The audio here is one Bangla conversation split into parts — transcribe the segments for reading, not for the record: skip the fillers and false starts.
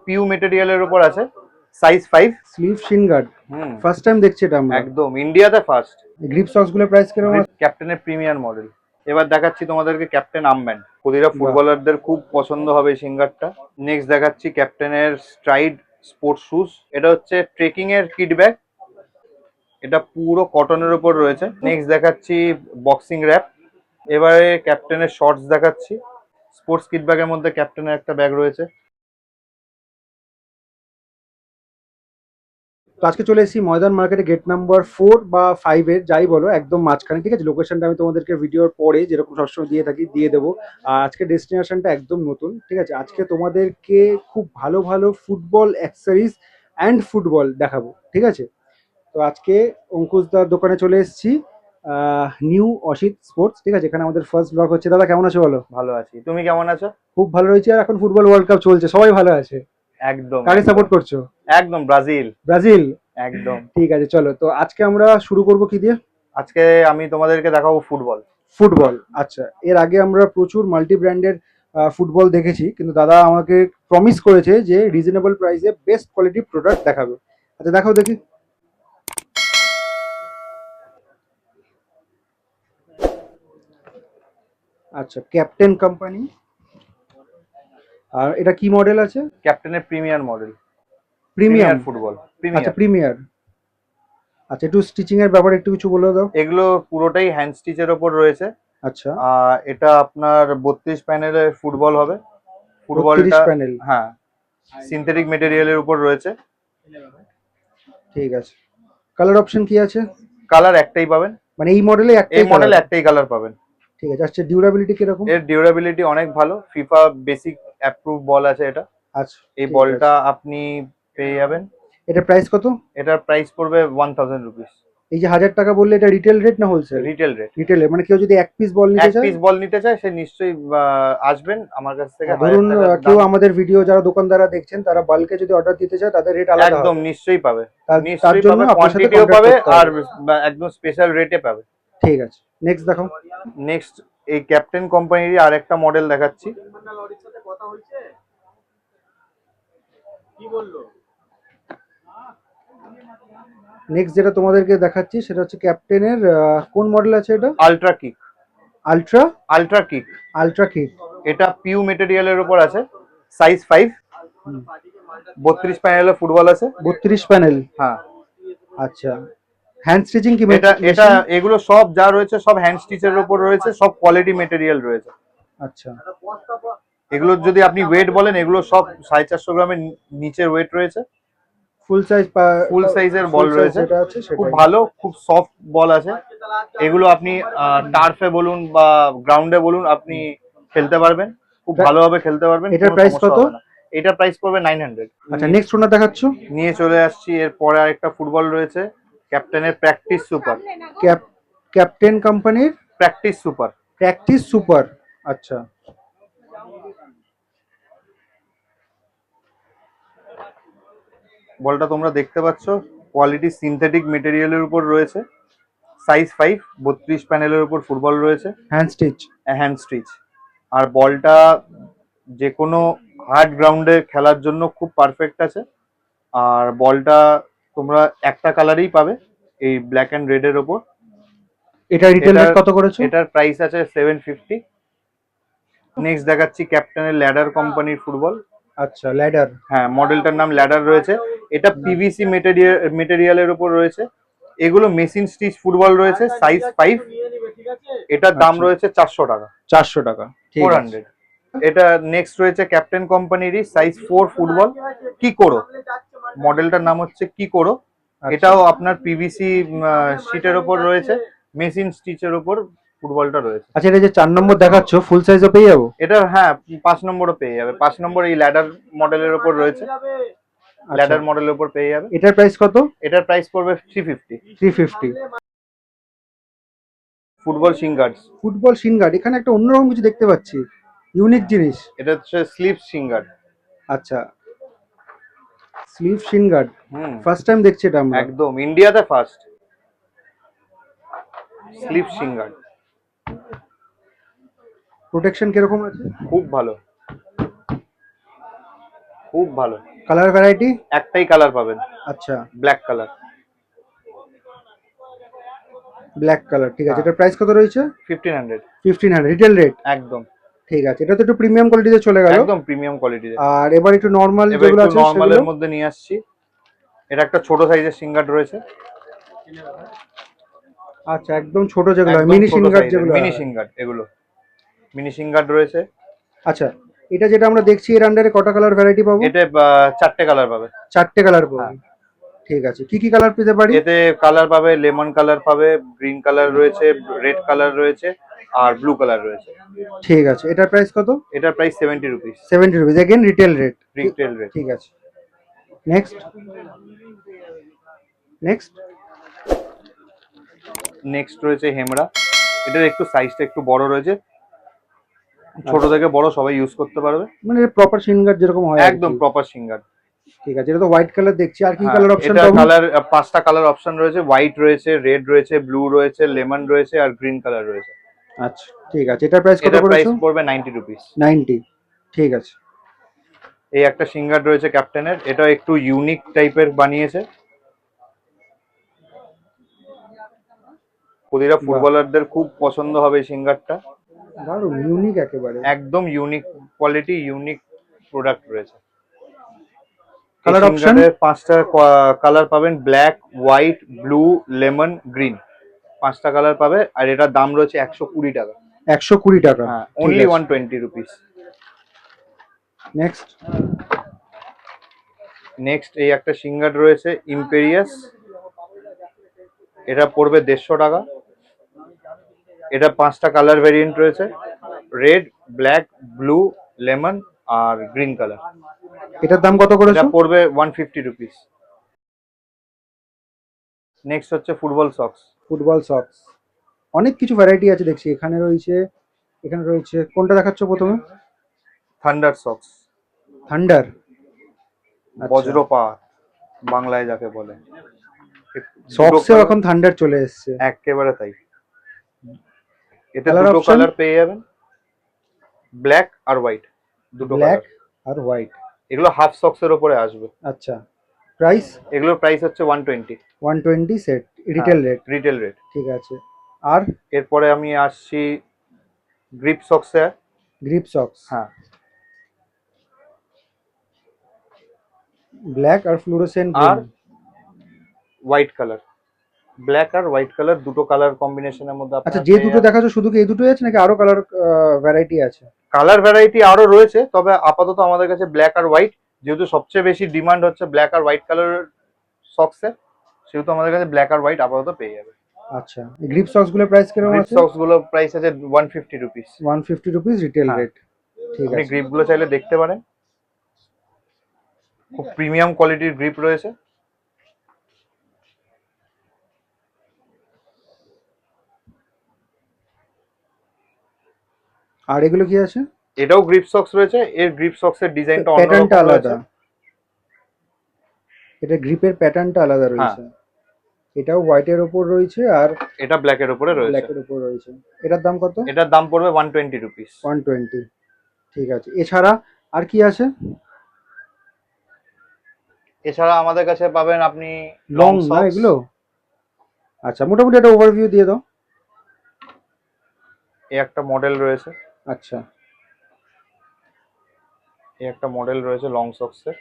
পিউ মেটেরিয়ালের উপর আছে, size 5। Sleeve shin guard, first time দেখছি এটা আমরা। একদম ইন্ডিয়াতে ফার্স্ট। গ্রিপ সক্স গুলোর প্রাইস কিরকম আছে? ক্যাপ্টেনের প্রিমিয়ার মডেল। এবার দেখাচ্ছি তোমাদেরকে ক্যাপ্টেন আর্মব্যান্ড, প্রতিটা ফুটবলারদের খুব পছন্দ হবে এই সিঙ্গারটা। নেক্সট দেখাচ্ছি ক্যাপ্টেনের স্ট্রাইড স্পোর্টস শুজ, এটা হচ্ছে ট্রেকিং এর কিট ব্যাগ, এটা পুরো কটনের উপর রয়েছে। নেক্সট দেখাচ্ছি বক্সিং র্যাপ। এবারে ক্যাপ্টেনের শর্টস দেখাচ্ছি, স্পোর্টস কিট ব্যাগের মধ্যে ক্যাপ্টেনের একটা ব্যাগ রয়েছে। তো আজকে চলে এসেছি ময়দান মার্কেটে, গেট নাম্বার 4 বা 5 এর যাই বলো, একদম মাঝখানে, ঠিক আছে? লোকেশনটা আমি তোমাদেরকে ভিডিওর পরে যেরকম সবসময় দিয়ে থাকি দিয়ে দেবো। আর আজকে ডেস্টিনেশনটা একদম নতুন, ঠিক আছে? আজকে তোমাদেরকে খুব ভালো ভালো ফুটবল অ্যাক্সেসরিজ অ্যান্ড ফুটবল দেখাবো, ঠিক আছে? তো আজকে অঙ্কুশদার দোকানে চলে এসেছি, নিউ অসিত স্পোর্টস, ঠিক আছে? এখানে আমাদের ফার্স্ট ব্লগ হচ্ছে। দাদা কেমন আছো বলো? ভালো আছি, তুমি কেমন আছো? খুব ভালো রয়েছে। আর এখন ফুটবল ওয়ার্ল্ড কাপ চলছে, সবাই ভালো আছে। একদম। কাকে সাপোর্ট করছো? একদম ব্রাজিল। ব্রাজিল, একদম। ঠিক আছে, চলো। তো আজকে আমরা শুরু করবো কি দিয়ে? আজকে আমি তোমাদেরকে দেখাবো ফুটবল। ফুটবল, আচ্ছা। এর আগে আমরা প্রচুর মাল্টি ব্র্যান্ডের ফুটবল দেখেছি, কিন্তু দাদা আমাকে প্রমিস করেছে যে রিজনেবল প্রাইসে বেস্ট কোয়ালিটি প্রোডাক্ট দেখাবে। আচ্ছা দেখাও দেখি। আচ্ছা, ক্যাপ্টেন কোম্পানি। আর এটা কি মডেল আছে? ক্যাপ্টেনের প্রিমিয়ার মডেল। Premium football. আচ্ছা, প্রিমিয়ার। আচ্ছা, একটু স্টিচিং এর ব্যাপারে একটু কিছু বলে দাও। এগুলো পুরোটাই হ্যান্ড স্টিচের ওপর রয়েছে। আচ্ছা, এটা আপনার 32 প্যানেলের ফুটবল হবে। ফুটবলটা প্যানেল, হ্যাঁ সিনথেটিক মেটেরিয়ালের উপর রয়েছে। ঠিক আছে। কালার অপশন কি আছে? কালার একটাই পাবেন, মানে এই মডেলে একটাই কালার পাবেন। ঠিক আছে। আচ্ছা, ডিউরেবিলিটি কিরকম? এর ডিউরেবিলিটি অনেক ভালো, ফিফা বেসিক অ্যাপ্রুভ বল আছে এটা। আচ্ছা, এই বলটা আপনি পেয়ে যাবেন। এটার প্রাইস কত? এটার প্রাইস পড়বে 1000 রুপিস। এই যে 1000 টাকা বললে, এটা রিটেল রেট না হোলসেল? Retail rate. রিটেলে, মানে কেউ যদি এক পিস বল নিতে চায়, সে নিশ্চয়ই আসবেন আমার কাছ থেকে। ধরুন কেউ আমাদের ভিডিও যারা দোকানদাররা দেখছেন, তারা বাল্কে যদি অর্ডার দিতে চায়, তাদের রেট আলাদা একদম হবে? নিশ্চয়ই পাবে, তার জন্য আপনার সাথে কোয়ান্টিটিও কন্টাক্ট পাবে, করতে আর হবে। একদম স্পেশাল রেটে পাবে। ঠিক আছে, নেক্সট দেখো। নেক্সট এই ক্যাপ্টেন কোম্পানিরই আরেকটা মডেল দেখাচ্ছি। নেক্সট যেটা তোমাদেরকে দেখাচ্ছি সেটা হচ্ছে ক্যাপ্টেনের কোন মডেল আছে এটা? Ultra kick. Ultra ultra kick. Ultra kick, এটা পিউ মেটেরিয়ালের উপর আছে, সাইজ 5। 32 প্যানেলের ফুটবল আছে। 32 প্যানেল, হ্যাঁ। আচ্ছা, হ্যান্ড স্টিচিং কি? এটা এগুলো সব যা রয়েছে সব হ্যান্ড স্টিচের উপর রয়েছে, সব কোয়ালিটি মেটেরিয়াল রয়েছে। আচ্ছা, এগুলো যদি আপনি ওয়েট বলেন, এগুলো সব 450 গ্রামের নিচের ওয়েট রয়েছে। ফুল সাইজের বল রয়েছে, খুব ভালো, খুব সফট বল আছে। এগুলো আপনি টার্ফে বলুন বা গ্রাউন্ডে বলুন, আপনি খেলতে পারবেন, খুব ভালোভাবে খেলতে পারবেন। এটার প্রাইস কত? এটার প্রাইস পড়বে 900। আচ্ছা, নেক্সট ওটা দেখাচ্ছ? নিয়ে চলে আসছি, এরপরে আরেকটা ফুটবল রয়েছে, ক্যাপ্টেনের প্র্যাকটিস সুপার। ক্যাপ্টেন কোম্পানির প্র্যাকটিস সুপার। প্র্যাকটিস সুপার, আচ্ছা। বলটা তোমরা দেখতে পাচ্ছ, কোয়ালিটি সিনথেটিক মেটেরিয়ালের উপর রয়েছে, সাইজ 5। 32 প্যানেলের উপর ফুটবল রয়েছে, হ্যান্ড স্টিচ। আর বলটা যে কোনো হার্ড গ্রাউন্ডে খেলার জন্য খুব পারফেক্ট আছে। আর বলটা তোমরা একটা কালারেই পাবে, এই ব্ল্যাক এন্ড রেড এর উপর। এটা রিটেল রেট কত করেছো? এটার প্রাইস আছে 750। নেক্সট দেখাচ্ছি ক্যাপ্টেনের ল্যাডার কোম্পানির ফুটবল। আচ্ছা, ল্যাডার, হ্যাঁ, মডেলটার নাম ল্যাডার রয়েছে। এটা পিভিসি মেটেরিয়ালের উপর রয়েছে। এগুলো মেশিন স্টিচ ফুটবল রয়েছে, সাইজ 5। এটার দাম রয়েছে 400 টাকা। 400 টাকা, 400। এটা নেক্সট রয়েছে ক্যাপ্টেন কোম্পানিরই সাইজ 4 ফুটবল, কি করো, মডেলটার নাম হচ্ছে কি করো। এটাও আপনার পিভিসি শিটের উপর রয়েছে, মেশিন স্টিচের উপর ফুটবলটা রয়েছে। আচ্ছা, এটা যে 4 নম্বর দেখাচ্ছ, ফুল সাইজও পেয়ে যাবো? এটা হ্যাঁ 5 নম্বরও পেয়ে যাবে। 5 নম্বর এই ল্যাডার মডেলের উপর রয়েছে, ল্যাডার মডেলের উপর পেয়ে যাবে। এটার প্রাইস কত? এটার প্রাইস পড়বে 350। ফুটবল শিন গার্ডস। ফুটবল শিন গার্ড, এখানে একটা অন্যরকম কিছু দেখতে পাচ্ছি, ইউনিক জিনিস। এটা হচ্ছে স্লিপ শিন গার্ড। আচ্ছা, sleeve shin guard, first time দেখছি এটা আমরা। একদম ইন্ডিয়াতে first slip shin guard. Protection কিরকম আছে? খুব ভালো। খুব ভালো। Colour variety? একটাই কালার পাবেন, আচ্ছা, ব্ল্যাক কালার। ব্ল্যাক কালার, ঠিক আছে। হ্যাঁ, এটার প্রাইস কত রয়েছে? 1500। 1500 রিটেল রেট। একদম ঠিক আছে, এটা তো একটু প্রিমিয়াম কোয়ালিটিতে চলে গেল। একদম প্রিমিয়াম কোয়ালিটির। আর এবার একটু নর্মাল এবার যেগুলো একটু আছে সেগুলো। নর্মালের মধ্যে নিয়ে আসছি। এটা একটা ছোট সাইজের সিঙ্গার রয়েছে। আচ্ছা, একদম ছোট যেগুলো হয়, একদম মিনি ছোট সিঙ্গার সাইজের যেগুলো মিনি হয়। সিঙ্গার, এগুলো মিনি সিঙ্গার রয়েছে। আচ্ছা, এটা যেটা আমরা দেখছি এর আন্ডারে কটা কালার ভ্যারাইটি পাবো? এতে 4টে কালার পাবে। 4টে কালার পাবো, হ্যাঁ, ঠিক আছে। কি কি কালার পেতে পারি? এতে কালার পাবে, লেমন কালার পাবে, গ্রিন কালার রয়েছে, রেড কালার রয়েছে, আর ব্লু কালার রয়েছে। ঠিক আছে, এটার প্রাইস কত? এটার price 70 rupees, 70 rupees, again retail rate. Retail rate. ঠিক আছে, নেক্সট নেক্সট। নেক্সট রয়েছে হেমরা। এটার একটু সাইজটা একটু বড় রয়েছে, ছোট থেকে বড় সবাই ইউজ করতে পারবে। মানে প্রপার সিঙ্গার যেরকম হয় একদম প্রপার সিঙ্গার। ঠিক আছে, এটা তো হোয়াইট কালার দেখছি, আর কি হ্যাঁ, কালার অপশন এটা পাবো? কালার 5টা কালার অপশন রয়েছে। হোয়াইট রয়েছে, রেড রয়েছে, ব্লু রয়েছে, লেমন রয়েছে, আর গ্রিন কালার রয়েছে। আচ্ছা, ঠিক আছে। এটার প্রাইস কত এটার প্রাইস করেছো? পড়বে 90 রুপিস। 90, ঠিক আছে। এই একটা সিঙ্গার রয়েছে ক্যাপ্টেনের, এটা একটু ইউনিক টাইপের বানিয়েছে। প্রতিটা ফুটবলারদের খুব পছন্দ হবে এই সিঙ্গারটা। দারুণ ইউনিক একেবারে। একদম ইউনিক কোয়ালিটি, ইউনিক প্রোডাক্ট রয়েছে। Colour option? 5টা কালার পাবেন, black, white, blue, lemon, green. 5টা কালার পাবে, আর এটার দাম রয়েছে 120 টাকা। 120 টাকা, হ্যাঁ, অনলি 120 রুপিস। নেক্সট নেক্সট এই একটা সিঙ্গার রয়েছে ইম্পেরিয়াস। এটা পড়বে 150 টাকা। এটা 5টা কালার ভেরিয়েন্ট রয়েছে, রেড, ব্ল্যাক, ব্লু, লেমন, আর গ্রিন কালার। এটার দাম কত এটা করেছো? পড়বে 150 রুপিস। নেক্সট হচ্ছে ফুটবল সক্স। ফুটবল সক্স, অনেক কিছু ভ্যারাইটি আছে দেখছি। এখানে রয়েছে, এখানে রয়েছে, কোনটা দেখাচ্ছ প্রথমে? থান্ডার সক্স, থান্ডার, বজ্রপাত বাংলায় যাকে বলে। সক্সে এখন থান্ডার চলে এসেছে। একেবারে তাই। এতে কালার দুটো অপশন? কালার পেয়ে যাবেন, ব্ল্যাক আর হোয়াইট, দুটো ব্ল্যাক কালার। আর হোয়াইট। এগুলো হাফ সক্স এর উপরে আসবে। আচ্ছা, প্রাইস? এগুলোর প্রাইস হচ্ছে 120। 120 set, retail rate. Retail rate. ঠিক আছে। আর এরপরে আমি আসছি গ্রিপ সক্সে। গ্রিপ সক্স, হ্যাঁ, ব্ল্যাক আর ফ্লুরোসেন্ট আর হোয়াইট কালার। ব্ল্যাক আর হোয়াইট কালার, দুটো কালার কম্বিনেশনের মধ্যে আচ্ছা, যে দুটো দেখাচ্ছ শুধু কি এই দুটোই আছে নাকি আরো কালার ভ্যারাইটি আছে? কালার ভ্যারাইটি আরো রয়েছে, তবে আপাতত আমাদের কাছে ব্ল্যাক আর হোয়াইট, যেহেতু সবচেয়ে বেশি ডিমান্ড হচ্ছে ব্ল্যাক আর হোয়াইট কালার সক্সের, সেহেতু আমাদের কাছে ব্ল্যাক আর হোয়াইট আপাতত পেয়ে যাবে। আচ্ছা, গ্রিপ সক্স গুলোর প্রাইস কিরকম গ্রিপ আছে? সক্স গুলো প্রাইস আছে 150 রুপিস। 150 রুপিস রিটেল হ্যাঁ। রেট, ঠিক আপনি আছে। গ্রিপ গুলো চাইলে দেখতে পারেন, খুব প্রিমিয়াম কোয়ালিটির গ্রিপ রয়েছে। আর এগুলো কি আছে? এটাও গ্রিপ সক্স রয়েছে, এর গ্রিপ সক্স এর ডিজাইনটা প্যাটার্নটা অন্যরকম আলাদা, রয়েছে। এটা গ্রিপের প্যাটার্নটা আলাদা রয়েছে। এটাও হোয়াইটের উপর রয়েছে আর এটা ব্ল্যাক এর উপরে রয়েছে। ব্ল্যাকের উপর রয়েছে। এটার দাম কত? এটার দাম পড়বে 120 রুপিস। 120, ঠিক আছে। এছাড়া আর কি আছে? এছাড়া আমাদের কাছে পাবেন আপনি লং লং না সক্স। এগুলো? আচ্ছা, মোটামুটি একটা ওভারভিউ দিয়ে দাও। এই একটা মডেল রয়েছে, আচ্ছা, এই একটা মডেল রয়েছে লং সক্স এর।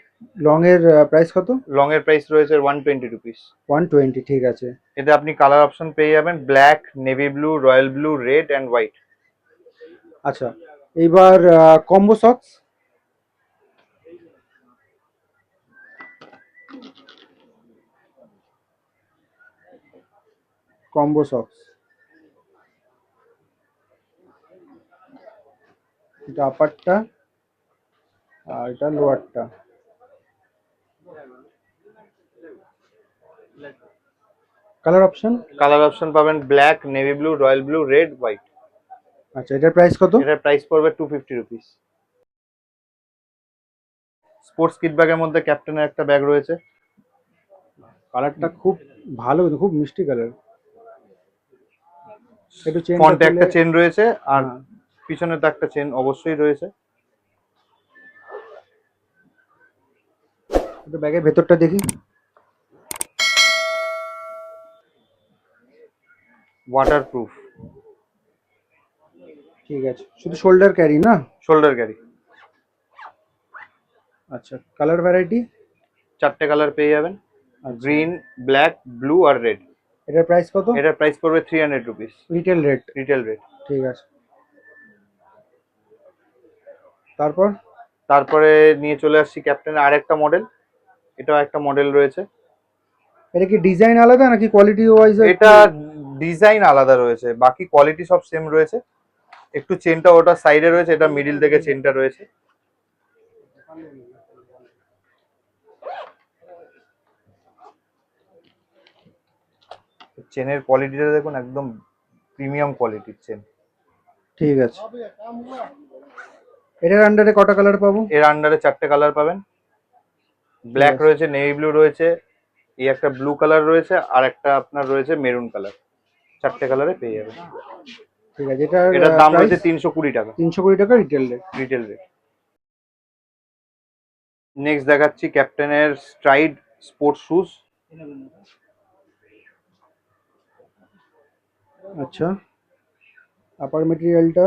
লং এর প্রাইস কত? লং এর প্রাইস রয়েছে 120 রুপিস। 120, ঠিক আছে। এতে আপনি কালার অপশন পেয়ে যাবেন, black, navy blue, royal blue, red and white. আচ্ছা, এইবার কম্বো সক্স। কম্বো সক্স, এটা আপারটা আর এটা লোয়ারটা। Colour option? কালার অপশন পাবেন black, navy blue, royal blue, red, white. আচ্ছা, এটার প্রাইস কত? এটার প্রাইস পড়বে 250 রুপিস। স্পোর্টস কিট ব্যাগের মধ্যে ক্যাপ্টেনের একটা ব্যাগ রয়েছে। কালারটা খুব ভালো, কিন্তু খুব মিষ্টি কালার। একটু চেন ফ্রন্টে একটা চেন রয়েছে, আর পিছনে তো একটা চেন অবশ্যই রয়েছে। একটু ব্যাগের ভেতরটা দেখি। ওয়াটারপ্রুফ। ঠিক আছে, শুধু শোল্ডার ক্যারি না? Shoulder carry. আচ্ছা, কালার ভ্যারাইটি? 4টে কালার পেয়ে যাবেন, আচ্ছা, গ্রিন, ব্ল্যাক, ব্লু আর রেড। এটার প্রাইস কত? এটার প্রাইস পড়বে 300 rupees, retail rate? Retail rate. ঠিক আছে, তারপর? তারপরে নিয়ে চলে আসছি ক্যাপ্টেনের আরেকটা মডেল। এটাও একটা মডেল রয়েছে। এটা কি ডিজাইন আলাদা নাকি কোয়ালিটি ওয়াইজ? এটা ডিজাইন আলাদা রয়েছে, বাকি কোয়ালিটি সব সেম রয়েছে। একটু চেনটা ওটা সাইডে রয়েছে, এটা মিডিল থেকে চেনটা রয়েছে। চেনের কোয়ালিটিটা দেখুন, একদম প্রিমিয়াম কোয়ালিটির চেন। ঠিক আছে, এটার আন্ডারে কটা কালার পাবো? এর আন্ডারে 4টে কালার পাবেন। ব্ল্যাক আছে। রয়েছে, নেভি ব্লু রয়েছে, এই একটা ব্লু কালার রয়েছে, আর একটা আপনার রয়েছে মেরুন কালার। 4টে কালারে পেয়ে যাবেন। ঠিক আছে, এটার দাম রয়েছে 320 টাকা, 320 টাকা retail rate. Retail rate. Next দেখাচ্ছি ক্যাপ্টেনের স্ট্রাইড স্পোর্টস শুজ। আচ্ছা, আপার মেটেরিয়ালটা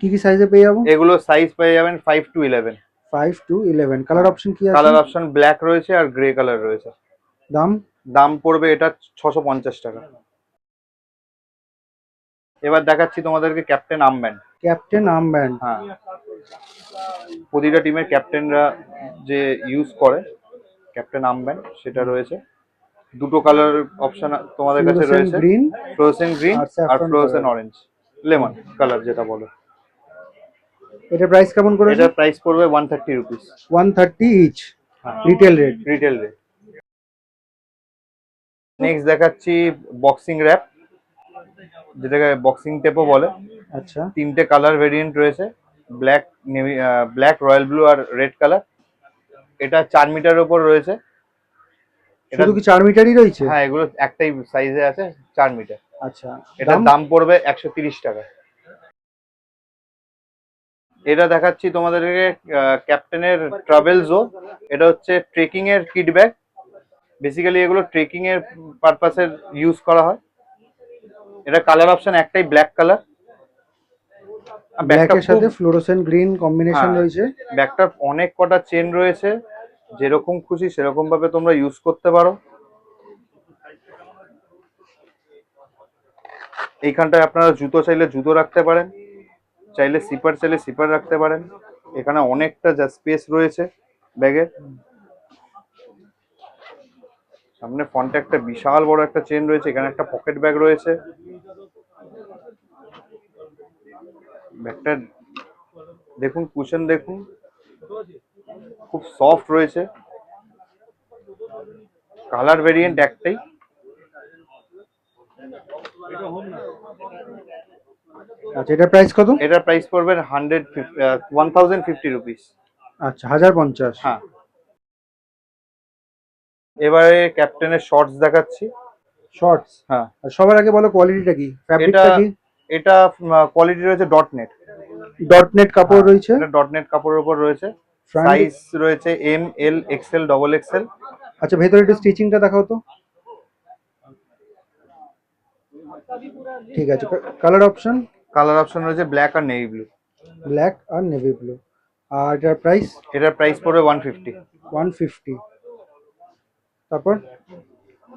কি কি সাইজে পেয়ে যাবো? এগুলো সাইজ পেয়ে যাবেন 5 to 11। 5 to 11। কালার অপশন কি আছে? কালার অপশন ব্ল্যাক রয়েছে আর গ্রে কালার রয়েছে। দাম? দাম পড়বে এটা 650 টাকা। এবার দেখাচ্ছি তোমাদেরকে ক্যাপ্টেন আর্মব্যান্ড। Captain armband? হ্যাঁ, প্রতিটা টিমের ক্যাপ্টেনরা যে ইউজ করে ক্যাপ্টেন আর্মব্যান্ড, সেটা রয়েছে। দুটো কালার অপশন তোমাদের কাছে রয়েছে, গ্রিন, ফ্লোরোসেন্ট গ্রিন আর আর saffron fluorescent color। Orange, lemon colour যেটা বলে। এটা প্রাইস কেমন করেছে? এটার প্রাইস পড়বে 130 রুপিস, 130 ইচ, হ্যাঁ, retail rate? Retail rate. Next দেখাচ্ছি বক্সিং র্যাপ, যেটাকে বক্সিং টেপও বলে। আচ্ছা, 3টে কালার ভেরিয়েন্ট রয়েছে, ব্ল্যাক, ব্ল্যাক, রয়্যাল ব্লু আর রেড কালার। এটা 4 মিটারের উপর রয়েছে। এটা শুধু কি 4 মিটারই রয়েছে? হ্যাঁ, এগুলো একটাই সাইজে আছে, 4 মিটার। আচ্ছা, এটার দাম পড়বে 130 টাকা। এটা দেখাচ্ছি তোমাদেরকে ক্যাপ্টেনের ট্রাভেল জো। এটা হচ্ছে ট্রেকিং এর কিট ব্যাগ। বেসিক্যালি এগুলো ট্রেকিং এর পারপাসে ইউজ করা হয়। এটা কালার অপশন একটাই, ব্ল্যাক কালার। ব্ল্যাকের সাথে ফ্লোরোসেন্ট গ্রিন কম্বিনেশন রয়েছে। ব্যাগটার অনেক কটা চেন রয়েছে, যেরকম খুশি সেরকম ভাবে তোমরা ইউজ করতে পারো। এইখানটায় আপনারা জুতো চাইলে জুতো রাখতে পারেন, চাইলে সিপার চাইলে সিপার রাখতে পারেন। এখানে অনেকটা যা স্পেস রয়েছে ব্যাগের। সামনে ফ্রন্টে একটা বিশাল বড় একটা চেন রয়েছে, এখানে একটা পকেট ব্যাগ রয়েছে। ব্যাগটা দেখুন, কুশন দেখুন, খুব সফট রয়েছে। কালার ভেরিয়েন্ট একটাই। আচ্ছা, এটার প্রাইস কত? এটার প্রাইস পড়বে 1050 রুপিস। আচ্ছা, 1050। হ্যাঁ। এবারে ক্যাপ্টেনের শর্টস দেখাচ্ছি। শর্টস? হ্যাঁ। আর সবার আগে বলো কোয়ালিটিটা কি, ফ্যাব্রিকটা কি? এটা কোয়ালিটি রয়েছে ডট নেট। ডট নেট কাপড় রয়েছে? এটা ডট নেট কাপড়ের উপর রয়েছে। সাইজ রয়েছে এম, এল, এক্সেল, ডবল এক্সেল। আচ্ছা, ভেতরে একটু স্টিচিংটা দেখাও তো। ঠিক আছে, কালার অপশন? কালার অপশন রয়েছে ব্ল্যাক আর নেভি ব্লু। ব্ল্যাক আর নেভি ব্লু। আর এটার প্রাইস? এটার প্রাইস পড়বে 150। 150। তারপর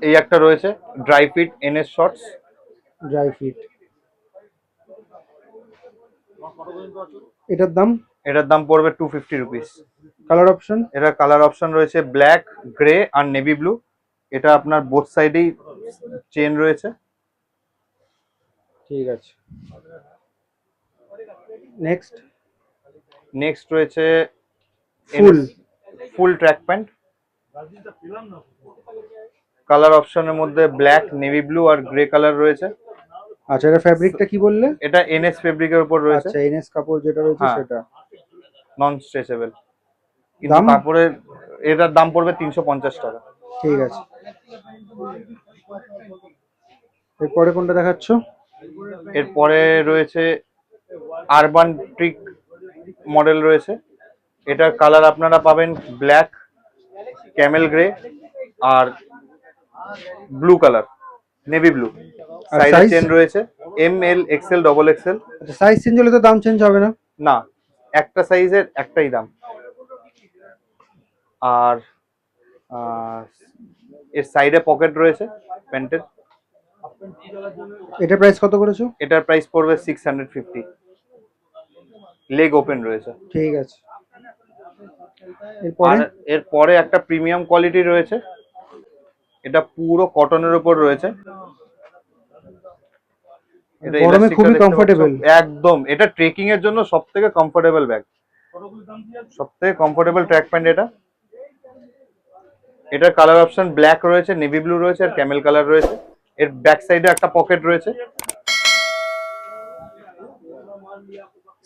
এই একটা রয়েছে dry fit NS shorts. Dry fit, এটার দাম? এটার দাম পড়বে 250 রুপিস। Colour option? এটার কালার অপশন রয়েছে ব্ল্যাক, গ্রে আর নেভি ব্লু। এটা আপনার বোথ সাইডেই চেন রয়েছে। ঠিক আছে, নেক্সট? নেক্সট রয়েছে ফুল ট্র্যাক প্যান্ট। কালার অপশনের মধ্যে ব্ল্যাক, নেভি ব্লু আর গ্রে কালার রয়েছে। আচ্ছা, এটা ফ্যাব্রিকটা কি বললে? এটা এনএস ফেব্রিকের উপর রয়েছে। আচ্ছা, এনএস কাপড় যেটা রয়েছে হ্যাঁ, সেটা। নন স্ট্রেচেবল। কিন্তু দাম? কাপড়ের এটার দাম পড়বে 350 টাকা। ঠিক আছে, এরপরে কোনটা দেখাচ্ছ? এরপরে রয়েছে আরবান ট্রিক মডেল রয়েছে। এটার কালার আপনারা পাবেন ব্ল্যাক, ক্যামেল গ্রে আর ব্লু কালার, নেভি ব্লু। আর সাইডে size? চেন রয়েছে এম, এল, এক্সেল, ডবল এক্সেল। আচ্ছা, সাইজ চেঞ্জ হলে তো দাম চেঞ্জ হবে না? না, একটা সাইজের একটাই দাম। আর এর সাইডে পকেট রয়েছে প্যান্টের। এটা প্রাইস কত করেছো? এটার প্রাইস পড়বে 650। লেগ ওপেন রয়েছে। ঠিক আছে। আর এরপরে এরপরে একটা প্রিমিয়াম কোয়ালিটি রয়েছে, এটা পুরো কটনের উপর রয়েছে। এটা গরমে elastic টা খুবই দেখতে পাচ্ছ? কমফোর্টেবল। একদম, এটা ট্রেকিং এর জন্য সব থেকে কমফোর্টেবল ব্যাগ, সব থেকে কমফোর্টেবল ট্র্যাক প্যান্ট এটা। এটার কালার অপশন ব্ল্যাক রয়েছে, নেভি ব্লু রয়েছে আর ক্যামেল কালার রয়েছে। এর ব্যাক সাইডে একটা পকেট রয়েছে।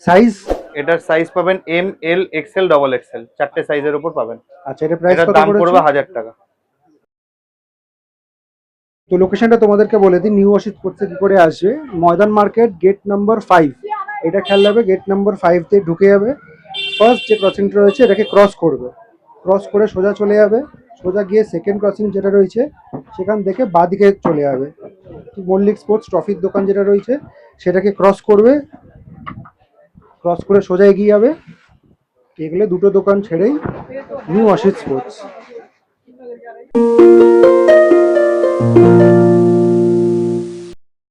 সাইজ? এটার সাইজ পাবেন এম, এল, এক্সেল, ডবল এক্সেল, চারটে সাইজের উপর পাবেন। আচ্ছা, এটা প্রাইস এটার কত দাম করেছো? পড়বে 1000 টাকা। তো লোকেশনটা তোমাদেরকে বলে দিই, নিউ অসিত স্পোর্টসে কি করে আসবে। ময়দান মার্কেট গেট নাম্বার 5, এটা খেয়াল রাখবে, গেট নাম্বার 5 তে ঢুকে যাবে। ফার্স্ট যে ক্রসিংটা রয়েছে এটাকে ক্রস করবে, ক্রস করে সোজা চলে যাবে। সোজা গিয়ে সেকেন্ড ক্রসিং যেটা রয়েছে সেখান থেকে বাঁদিকে চলে যাবে, মল্লিক স্পোর্টস ট্রফির দোকান যেটা রয়েছে সেটাকে ক্রস করবে, ক্রস করে সোজা এগিয়ে যাবে। এগুলো দুটো দোকান ছেড়েই নিউ অসিত স্পোর্টস।